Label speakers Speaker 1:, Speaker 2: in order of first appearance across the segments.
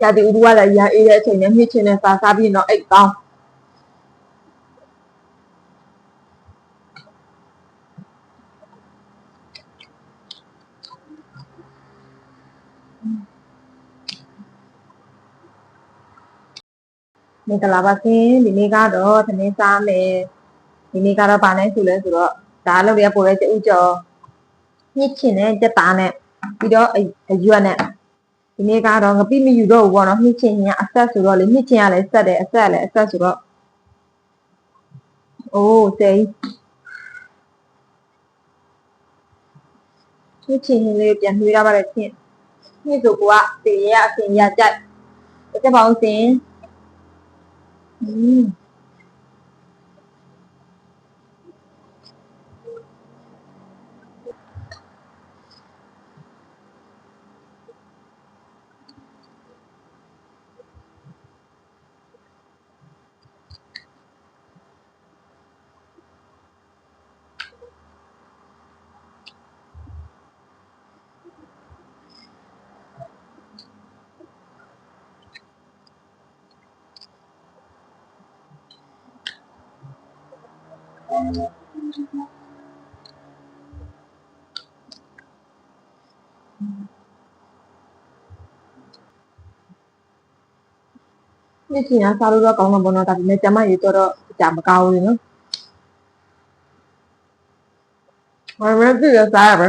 Speaker 1: ရာသီဥတုကလည်းရန်အေးတဲ့အချိန်နဲ့မြင့်ချင်းနဲ့စားပြီးတော့အိတ်ကောင်းမင်္ဂလာပါရှင်ဒီနေ့ကတော့သမင်းစားမယ်ဒီနေ့ကတော့ဗာနဲ့ဆိုလဲဆိုတော့ဒါလည်းရပေါ်တဲ့ဥကြောညစ်ချင်တဲ့ကြက်သားနဲ့ပြီးတော့အရွက်နဲ့ဒီနေ့ကတော့ငပိမယူတော့ဘူးပေါ့နော်ညစ်ချင်ရင်အဆက်ဆိုတော့လေညစ်ချင်ရလဲဆက်တယ်အဆက်လည်းအဆက်ဆိုတော့အိုးစိန်ညစ်ချင်ရင်လေးပြန်နှွေးရပါတယ်ရှင်ညစ်ဆိုကိုကတေရအစင်ရကြိုက်ကြက်ပေါင်းစင်ညစ်ချင်ရစားလို့တော့ကောင်းတော့ဘောနော်ဒါပေမဲ့ကျမရေတော့ကြာမကောင်းဘူးနော်ဘာမှမသိရစားရပဲ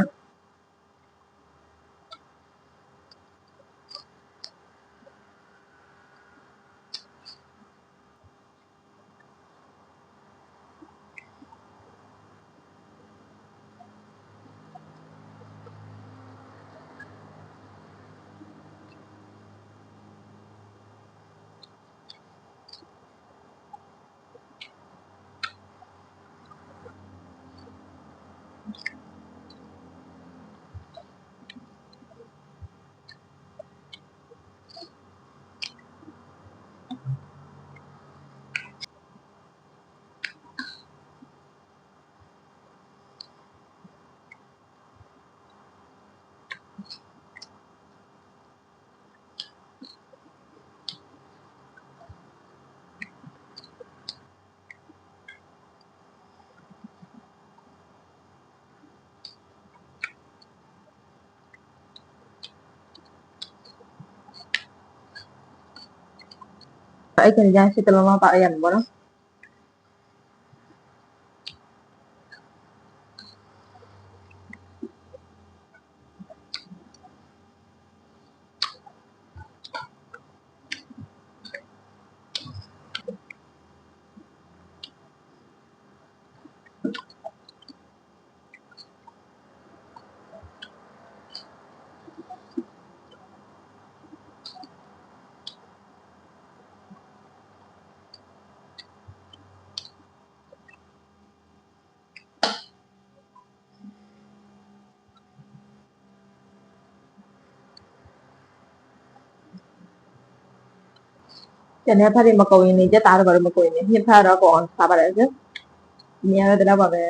Speaker 1: အဲ့ကနေရရှိတလုံးလောက်ပါရမယ်ပေါ့နော်ကျန်တဲ့ဖက်တွေမကုန်ရင်နေကြတာတော့ဘာလို့မကုန်ရင်ညှစ်ဖက်တော့ကုန်အောင်စားပါတယ်ရှင်ဒီနေ့ရတဲ့တော့ပါပဲ